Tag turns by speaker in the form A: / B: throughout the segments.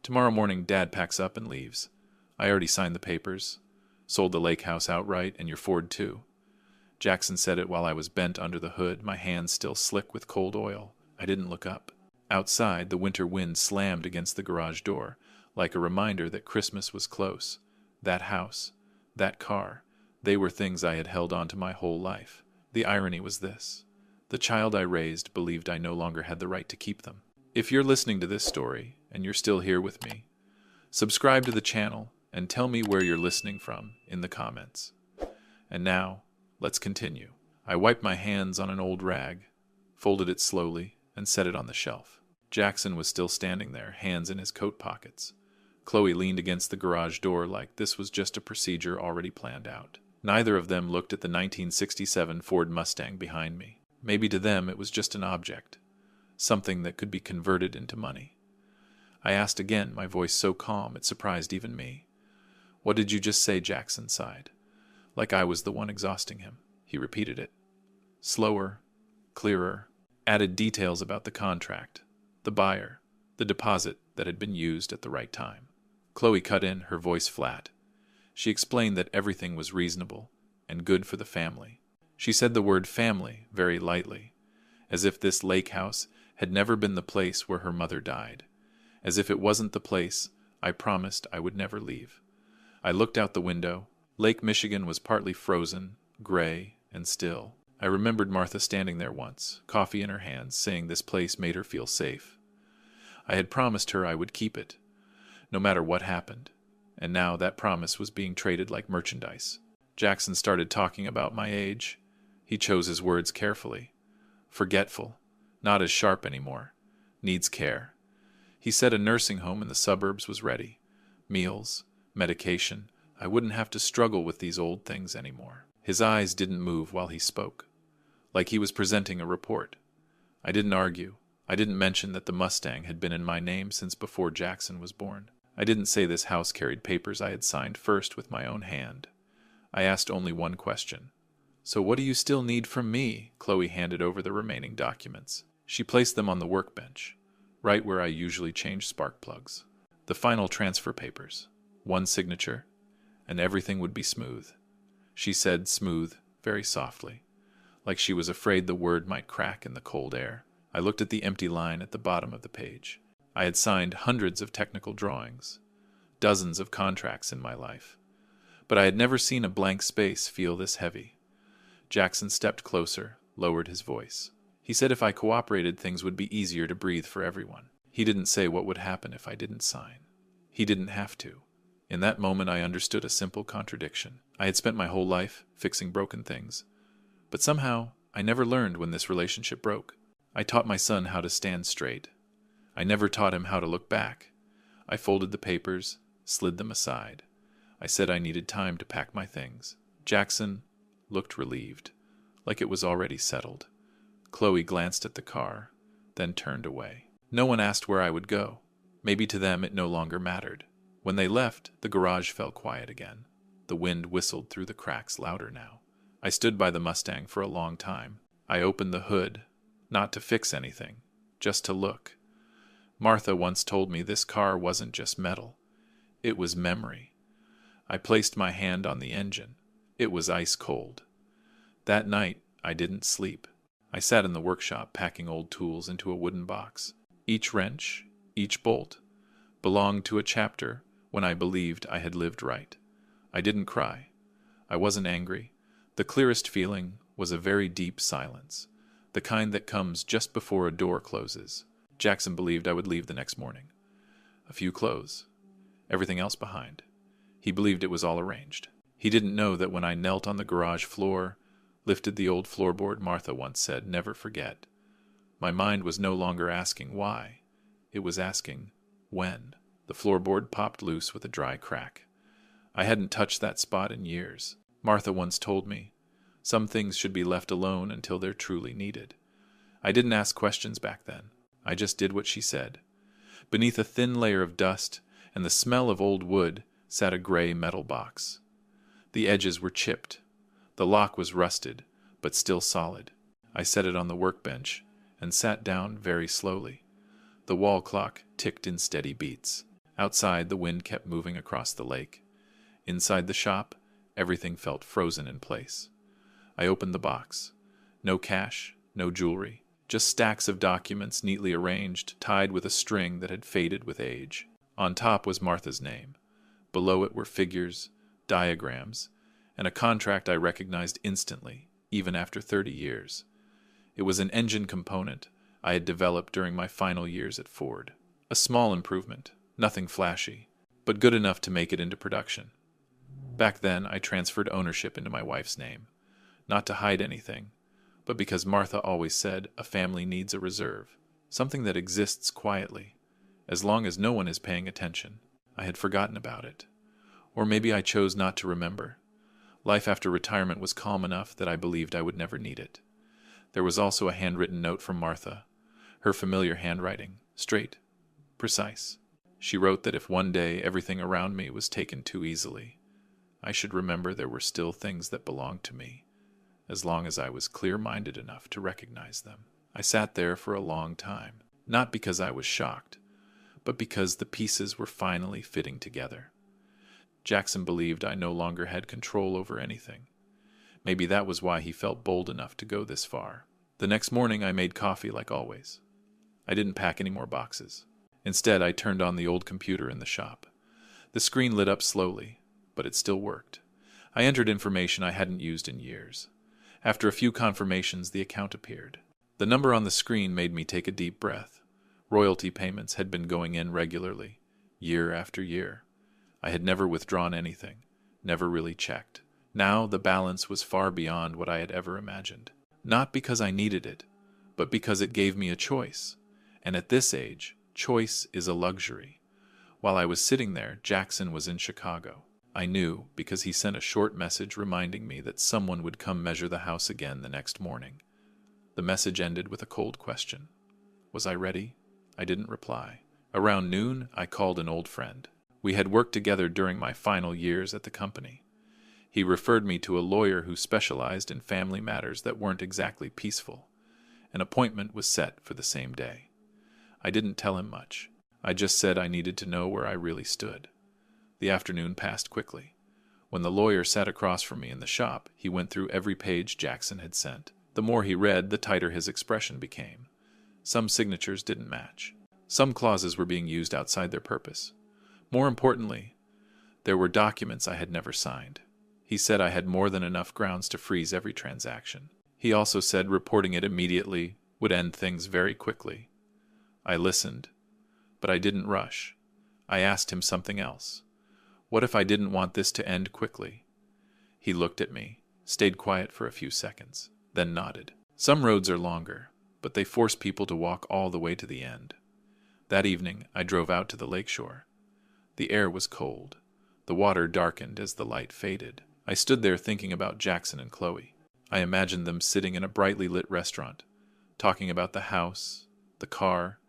A: Tomorrow morning, Dad packs up and leaves. I already signed the papers. Sold the lake house outright, and your Ford too. Jackson said it while I was bent under the hood, my hands still slick with cold oil. I didn't look up. Outside, the winter wind slammed against the garage door, like a reminder that Christmas was close. That house, that car, they were things I had held on to my whole life. The irony was this. The child I raised believed I no longer had the right to keep them. If you're listening to this story, and you're still here with me, subscribe to the channel and tell me where you're listening from in the comments. And now, let's continue. I wiped my hands on an old rag, folded it slowly, and set it on the shelf. Jackson was still standing there, hands in his coat pockets. Chloe leaned against the garage door like this was just a procedure already planned out. Neither of them looked at the 1967 Ford Mustang behind me. Maybe to them it was just an object, something that could be converted into money. I asked again, my voice so calm it surprised even me. "What did you just say?" Jackson sighed. Like I was the one exhausting him. He repeated it. Slower, clearer, added details about the contract, the buyer, the deposit that had been used at the right time. Chloe cut in, her voice flat. She explained that everything was reasonable and good for the family. She said the word family very lightly, as if this lake house had never been the place where her mother died, as if it wasn't the place I promised I would never leave. I looked out the window. Lake Michigan was partly frozen, gray, and still. I remembered Martha standing there once, coffee in her hands, saying this place made her feel safe. I had promised her I would keep it, no matter what happened, and now that promise was being traded like merchandise. Jackson started talking about my age. He chose his words carefully. Forgetful, not as sharp anymore, needs care. He said a nursing home in the suburbs was ready. Meals, medication. I wouldn't have to struggle with these old things anymore. His eyes didn't move while he spoke, like he was presenting a report. I didn't argue. I didn't mention that the Mustang had been in my name since before Jackson was born. I didn't say this house carried papers I had signed first with my own hand. I asked only one question. "So what do you still need from me?" Chloe handed over the remaining documents. She placed them on the workbench, right where I usually change spark plugs. The final transfer papers. One signature, and everything would be smooth. She said smooth, very softly, like she was afraid the word might crack in the cold air. I looked at the empty line at the bottom of the page. I had signed hundreds of technical drawings, dozens of contracts in my life, but I had never seen a blank space feel this heavy. Jackson stepped closer, lowered his voice. He said if I cooperated, things would be easier to breathe for everyone. He didn't say what would happen if I didn't sign. He didn't have to. In that moment, I understood a simple contradiction. I had spent my whole life fixing broken things, but somehow I never learned when this relationship broke. I taught my son how to stand straight. I never taught him how to look back. I folded the papers, slid them aside. I said I needed time to pack my things. Jackson looked relieved, like it was already settled. Chloe glanced at the car, then turned away. No one asked where I would go. Maybe to them it no longer mattered. When they left, the garage fell quiet again. The wind whistled through the cracks louder now. I stood by the Mustang for a long time. I opened the hood, not to fix anything, just to look. Martha once told me this car wasn't just metal. It was memory. I placed my hand on the engine. It was ice cold. That night, I didn't sleep. I sat in the workshop packing old tools into a wooden box. Each wrench, each bolt, belonged to a chapter when I believed I had lived right. I didn't cry. I wasn't angry. The clearest feeling was a very deep silence, the kind that comes just before a door closes. Jackson believed I would leave the next morning. A few clothes, everything else behind. He believed it was all arranged. He didn't know that when I knelt on the garage floor, lifted the old floorboard, Martha once said, "Never forget." My mind was no longer asking why. It was asking when. The floorboard popped loose with a dry crack. I hadn't touched that spot in years. Martha once told me, some things should be left alone until they're truly needed. I didn't ask questions back then. I just did what she said. Beneath a thin layer of dust and the smell of old wood sat a gray metal box. The edges were chipped. The lock was rusted, but still solid. I set it on the workbench and sat down very slowly. The wall clock ticked in steady beats. Outside, the wind kept moving across the lake. Inside the shop, everything felt frozen in place. I opened the box. No cash, no jewelry, just stacks of documents neatly arranged, tied with a string that had faded with age. On top was Martha's name. Below it were figures, diagrams, and a contract I recognized instantly, even after 30 years. It was an engine component I had developed during my final years at Ford. A small improvement, nothing flashy, but good enough to make it into production. Back then, I transferred ownership into my wife's name, not to hide anything, but because Martha always said a family needs a reserve, something that exists quietly, as long as no one is paying attention. I had forgotten about it. Or maybe I chose not to remember. Life after retirement was calm enough that I believed I would never need it. There was also a handwritten note from Martha, her familiar handwriting, straight, precise. She wrote that if one day everything around me was taken too easily, I should remember there were still things that belonged to me, as long as I was clear-minded enough to recognize them. I sat there for a long time, not because I was shocked, but because the pieces were finally fitting together. Jackson believed I no longer had control over anything. Maybe that was why he felt bold enough to go this far. The next morning I made coffee like always. I didn't pack any more boxes. Instead, I turned on the old computer in the shop. The screen lit up slowly, but it still worked. I entered information I hadn't used in years. After a few confirmations, the account appeared. The number on the screen made me take a deep breath. Royalty payments had been going in regularly, year after year. I had never withdrawn anything, never really checked. Now the balance was far beyond what I had ever imagined. Not because I needed it, but because it gave me a choice. And at this age, choice is a luxury. While I was sitting there, Jackson was in Chicago. I knew because he sent a short message reminding me that someone would come measure the house again the next morning. The message ended with a cold question. Was I ready? I didn't reply. Around noon, I called an old friend. We had worked together during my final years at the company. He referred me to a lawyer who specialized in family matters that weren't exactly peaceful. An appointment was set for the same day. I didn't tell him much. I just said I needed to know where I really stood. The afternoon passed quickly. When the lawyer sat across from me in the shop, he went through every page Jackson had sent. The more he read, the tighter his expression became. Some signatures didn't match. Some clauses were being used outside their purpose. More importantly, there were documents I had never signed. He said I had more than enough grounds to freeze every transaction. He also said reporting it immediately would end things very quickly. I listened, but I didn't rush. I asked him something else. What if I didn't want this to end quickly? He looked at me, stayed quiet for a few seconds, then nodded. Some roads are longer, but they force people to walk all the way to the end. That evening, I drove out to the lakeshore. The air was cold. The water darkened as the light faded. I stood there thinking about Jackson and Chloe. I imagined them sitting in a brightly lit restaurant, talking about the house, the car,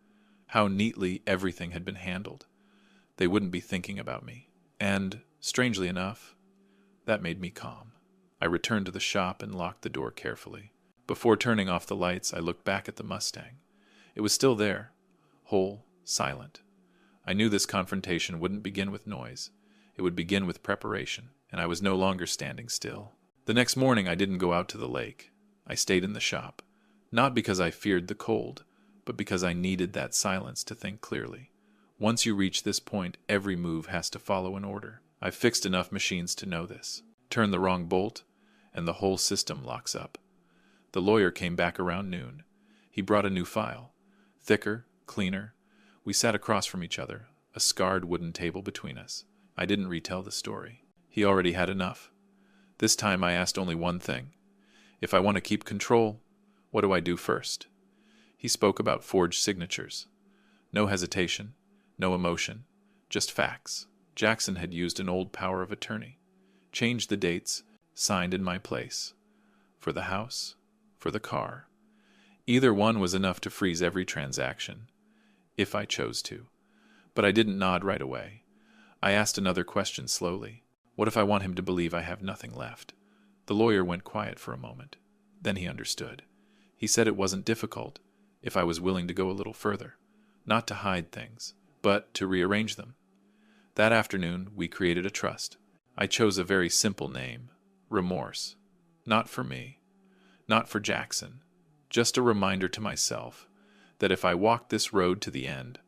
A: how neatly everything had been handled. They wouldn't be thinking about me. And, strangely enough, that made me calm. I returned to the shop and locked the door carefully. Before turning off the lights, I looked back at the Mustang. It was still there, whole, silent. I knew this confrontation wouldn't begin with noise. It would begin with preparation, and I was no longer standing still. The next morning, I didn't go out to the lake. I stayed in the shop, not because I feared the cold, but because I needed that silence to think clearly. Once you reach this point, every move has to follow an order. I've fixed enough machines to know this. Turn the wrong bolt, and the whole system locks up. The lawyer came back around noon. He brought a new file. Thicker, cleaner. We sat across from each other, a scarred wooden table between us. I didn't retell the story. He already had enough. This time I asked only one thing. If I want to keep control, what do I do first? He spoke about forged signatures. No hesitation. No emotion, just facts. Jackson had used an old power of attorney. Changed the dates, signed in my place. For the house, for the car. Either one was enough to freeze every transaction, if I chose to. But I didn't nod right away. I asked another question slowly. What if I want him to believe I have nothing left? The lawyer went quiet for a moment. Then he understood. He said it wasn't difficult, if I was willing to go a little further. Not to hide things, but to rearrange them. That afternoon, we created a trust. I chose a very simple name, Remorse. Not for me, not for Jackson, just a reminder to myself that if I walked this road to the end,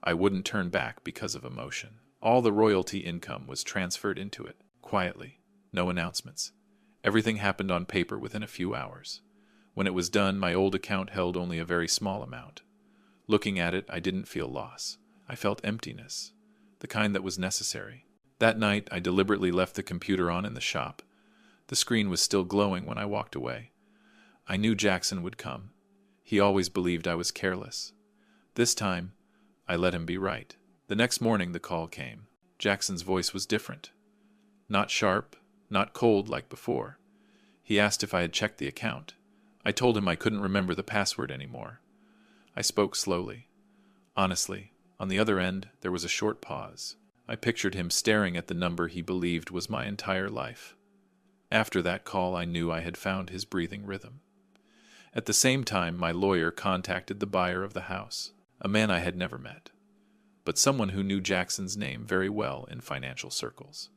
A: I wouldn't turn back because of emotion. All the royalty income was transferred into it, quietly, no announcements. Everything happened on paper within a few hours. When it was done, my old account held only a very small amount. Looking at it, I didn't feel loss. I felt emptiness, the kind that was necessary. That night, I deliberately left the computer on in the shop. The screen was still glowing when I walked away. I knew Jackson would come. He always believed I was careless. This time, I let him be right. The next morning, the call came. Jackson's voice was different. Not sharp, not cold like before. He asked if I had checked the account. I told him I couldn't remember the password anymore. I spoke slowly. Honestly, on the other end, there was a short pause. I pictured him staring at the number he believed was my entire life. After that call, I knew I had found his breathing rhythm. At the same time, my lawyer contacted the buyer of the house, a man I had never met, but someone who knew Jackson's name very well in financial circles.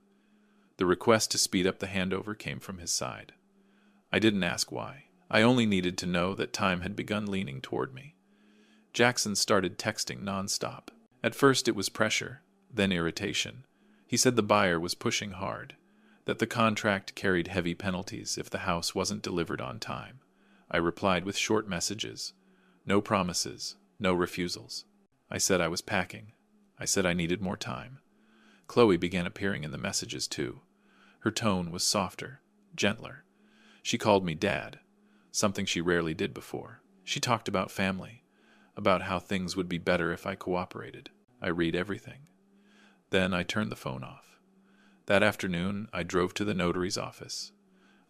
A: The request to speed up the handover came from his side. I didn't ask why. I only needed to know that time had begun leaning toward me. Jackson started texting nonstop. At first it was pressure, then irritation. He said the buyer was pushing hard, that the contract carried heavy penalties if the house wasn't delivered on time. I replied with short messages. No promises, no refusals. I said I was packing. I said I needed more time. Chloe began appearing in the messages too. Her tone was softer, gentler. She called me Dad, something she rarely did before. She talked about family, about how things would be better if I cooperated. I read everything. Then I turned the phone off. That afternoon, I drove to the notary's office.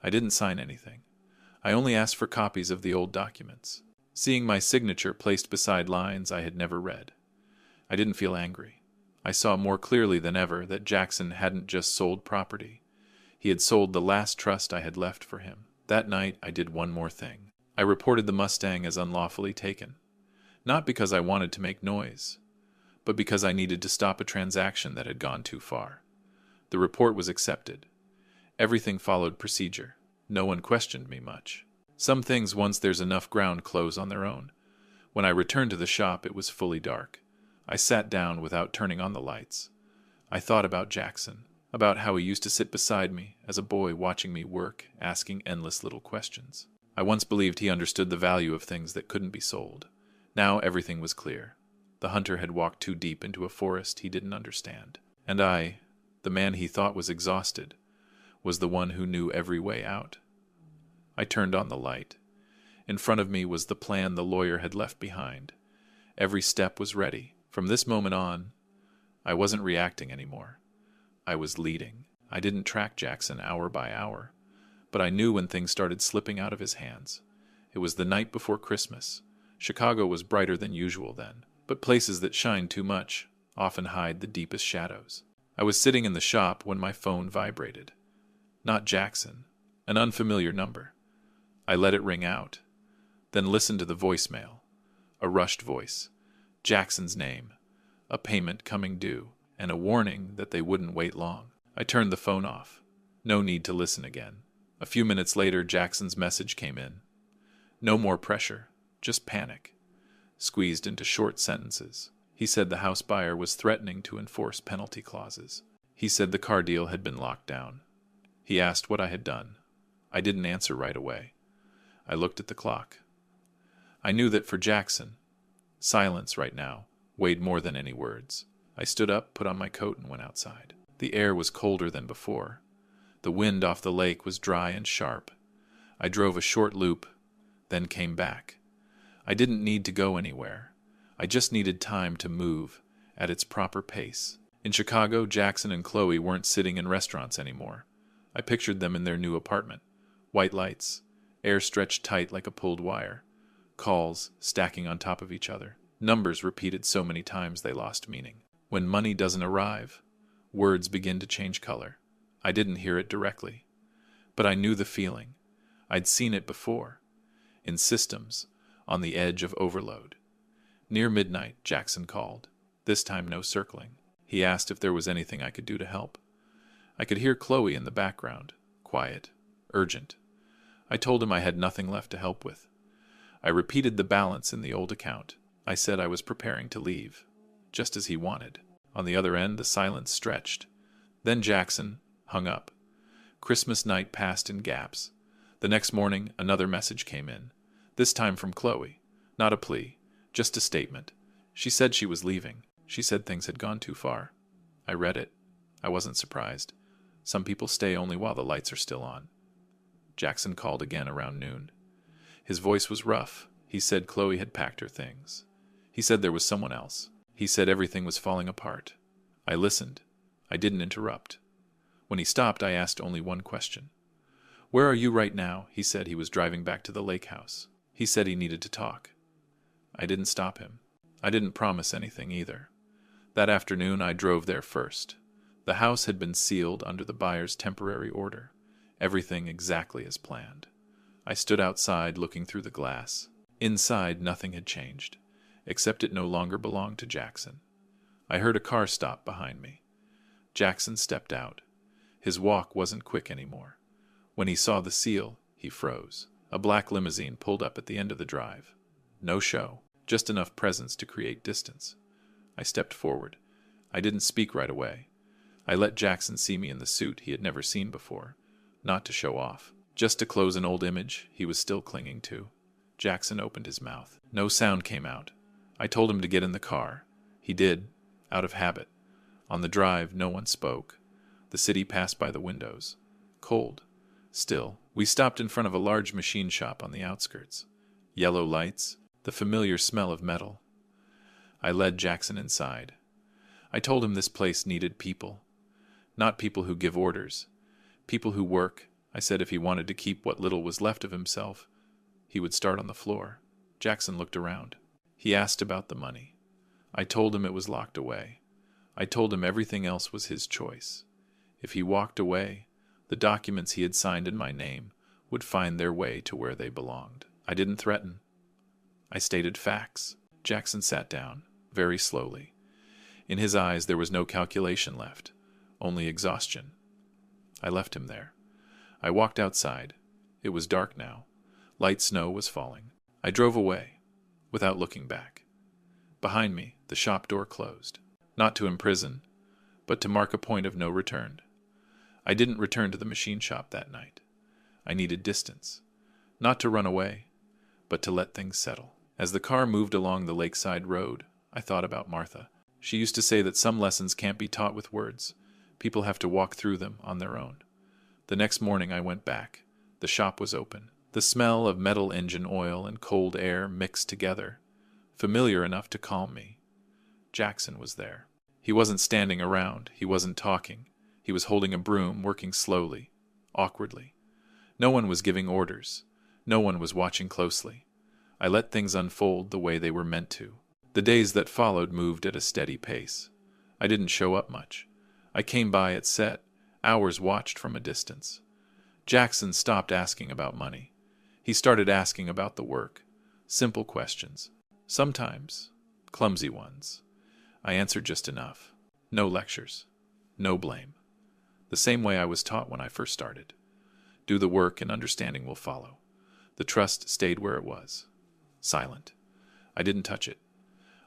A: I didn't sign anything. I only asked for copies of the old documents, seeing my signature placed beside lines I had never read. I didn't feel angry. I saw more clearly than ever that Jackson hadn't just sold property. He had sold the last trust I had left for him. That night, I did one more thing. I reported the Mustang as unlawfully taken. Not because I wanted to make noise, but because I needed to stop a transaction that had gone too far. The report was accepted. Everything followed procedure. No one questioned me much. Some things, once there's enough ground, close on their own. When I returned to the shop, it was fully dark. I sat down without turning on the lights. I thought about Jackson, about how he used to sit beside me as a boy watching me work, asking endless little questions. I once believed he understood the value of things that couldn't be sold. Now everything was clear. The hunter had walked too deep into a forest he didn't understand. And I, the man he thought was exhausted, was the one who knew every way out. I turned on the light. In front of me was the plan the lawyer had left behind. Every step was ready. From this moment on, I wasn't reacting anymore. I was leading. I didn't track Jackson hour by hour, but I knew when things started slipping out of his hands. It was the night before Christmas. Chicago was brighter than usual then, but places that shine too much often hide the deepest shadows. I was sitting in the shop when my phone vibrated. Not Jackson, an unfamiliar number. I let it ring out, then listened to the voicemail. A rushed voice. Jackson's name, a payment coming due, and a warning that they wouldn't wait long. I turned the phone off. No need to listen again. A few minutes later, Jackson's message came in. No more pressure, just panic, squeezed into short sentences. He said the house buyer was threatening to enforce penalty clauses. He said the car deal had been locked down. He asked what I had done. I didn't answer right away. I looked at the clock. I knew that for Jackson, silence right now weighed more than any words. I stood up, put on my coat, and went outside. The air was colder than before. The wind off the lake was dry and sharp. I drove a short loop, then came back. I didn't need to go anywhere. I just needed time to move at its proper pace. In Chicago, Jackson and Chloe weren't sitting in restaurants anymore. I pictured them in their new apartment. White lights, air stretched tight like a pulled wire, calls stacking on top of each other, numbers repeated so many times they lost meaning. When money doesn't arrive, words begin to change color. I didn't hear it directly, but I knew the feeling. I'd seen it before, in systems, on the edge of overload. Near midnight, Jackson called. This time no circling. He asked if there was anything I could do to help. I could hear Chloe in the background, quiet, urgent. I told him I had nothing left to help with. I repeated the balance in the old account. I said I was preparing to leave, just as he wanted. On the other end, the silence stretched. Then Jackson hung up. Christmas night passed in gaps. The next morning, another message came in, this time from Chloe. Not a plea, just a statement. She said she was leaving. She said things had gone too far. I read it. I wasn't surprised. Some people stay only while the lights are still on. Jackson called again around noon. His voice was rough. He said Chloe had packed her things. He said there was someone else. He said everything was falling apart. I listened. I didn't interrupt. When he stopped, I asked only one question. "Where are you right now?" He said he was driving back to the lake house. He said he needed to talk. I didn't stop him. I didn't promise anything either. That afternoon, I drove there first. The house had been sealed under the buyer's temporary order. Everything exactly as planned. I stood outside looking through the glass. Inside, nothing had changed, except it no longer belonged to Jackson. I heard a car stop behind me. Jackson stepped out. His walk wasn't quick anymore. When he saw the seal, he froze. A black limousine pulled up at the end of the drive. No show, just enough presence to create distance. I stepped forward. I didn't speak right away. I let Jackson see me in the suit he had never seen before, not to show off, just to close an old image he was still clinging to. Jackson opened his mouth. No sound came out. I told him to get in the car. He did, out of habit. On the drive, no one spoke. The city passed by the windows. Cold. Still. We stopped in front of a large machine shop on the outskirts. Yellow lights, the familiar smell of metal. I led Jackson inside. I told him this place needed people. Not people who give orders. People who work. I said if he wanted to keep what little was left of himself, he would start on the floor. Jackson looked around. He asked about the money. I told him it was locked away. I told him everything else was his choice. If he walked away, the documents he had signed in my name would find their way to where they belonged. I didn't threaten. I stated facts. Jackson sat down, very slowly. In his eyes there was no calculation left, only exhaustion. I left him there. I walked outside. It was dark now. Light snow was falling. I drove away, without looking back. Behind me, the shop door closed. Not to imprison, but to mark a point of no return. I didn't return to the machine shop that night. I needed distance. Not to run away, but to let things settle. As the car moved along the lakeside road, I thought about Martha. She used to say that some lessons can't be taught with words. People have to walk through them on their own. The next morning I went back. The shop was open. The smell of metal engine oil and cold air mixed together, familiar enough to calm me. Jackson was there. He wasn't standing around. He wasn't talking. He was holding a broom, working slowly, awkwardly. No one was giving orders. No one was watching closely. I let things unfold the way they were meant to. The days that followed moved at a steady pace. I didn't show up much. I came by at set, hours watched from a distance. Jackson stopped asking about money. He started asking about the work. Simple questions. Sometimes clumsy ones. I answered just enough. No lectures. No blame. The same way I was taught when I first started. Do the work and understanding will follow. The trust stayed where it was. Silent. I didn't touch it.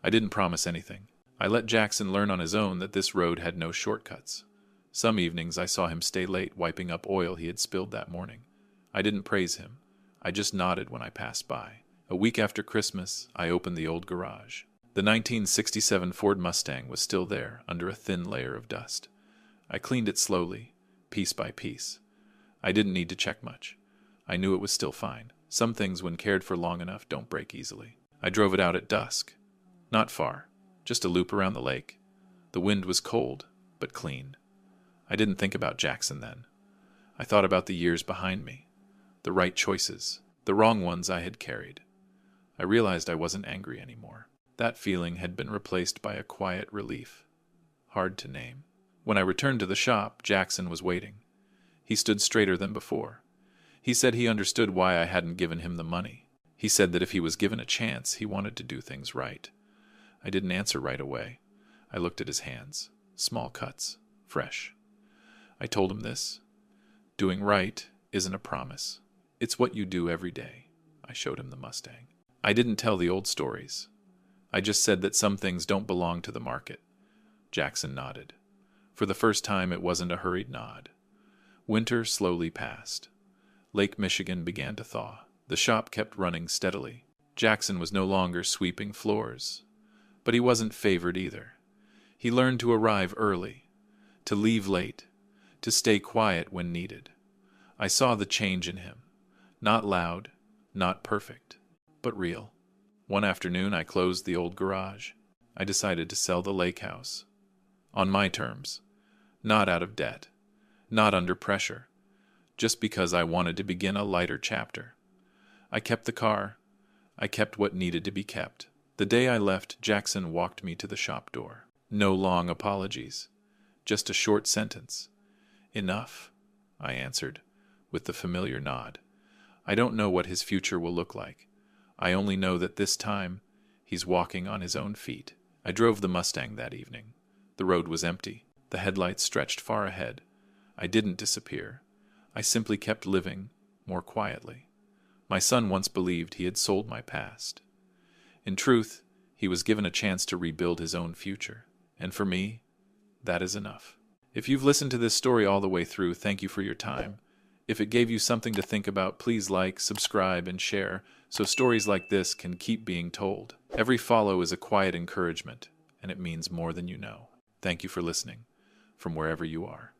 A: I didn't promise anything. I let Jackson learn on his own that this road had no shortcuts. Some evenings I saw him stay late wiping up oil he had spilled that morning. I didn't praise him. I just nodded when I passed by. A week after Christmas, I opened the old garage. The 1967 Ford Mustang was still there, under a thin layer of dust. I cleaned it slowly, piece by piece. I didn't need to check much. I knew it was still fine. Some things, when cared for long enough, don't break easily. I drove it out at dusk. Not far, just a loop around the lake. The wind was cold, but clean. I didn't think about Jackson then. I thought about the years behind me, the right choices, the wrong ones I had carried. I realized I wasn't angry anymore. That feeling had been replaced by a quiet relief, hard to name. When I returned to the shop, Jackson was waiting. He stood straighter than before. He said he understood why I hadn't given him the money. He said that if he was given a chance, he wanted to do things right. I didn't answer right away. I looked at his hands. small cuts, fresh. I told him this. Doing right isn't a promise. It's what you do every day. I showed him the Mustang. I didn't tell the old stories. I just said that some things don't belong to the market. Jackson nodded. For the first time, it wasn't a hurried nod. Winter slowly passed. Lake Michigan began to thaw. The shop kept running steadily. Jackson was no longer sweeping floors. But he wasn't favored either. He learned to arrive early, to leave late, to stay quiet when needed. I saw the change in him. Not loud, not perfect, but real. One afternoon, I closed the old garage. I decided to sell the lake house. On my terms. Not out of debt. Not under pressure. Just because I wanted to begin a lighter chapter. I kept the car. I kept what needed to be kept. The day I left, Jackson walked me to the shop door. No long apologies. Just a short sentence. Enough, I answered, with the familiar nod. I don't know what his future will look like. I only know that this time, he's walking on his own feet. I drove the Mustang that evening. The road was empty. The headlights stretched far ahead. I didn't disappear. I simply kept living more quietly. My son once believed he had sold my past. In truth, he was given a chance to rebuild his own future. And for me, that is enough. If you've listened to this story all the way through, thank you for your time. If it gave you something to think about, please like, subscribe, and share so stories like this can keep being told. Every follow is a quiet encouragement, and it means more than you know. Thank you for listening, from wherever you are.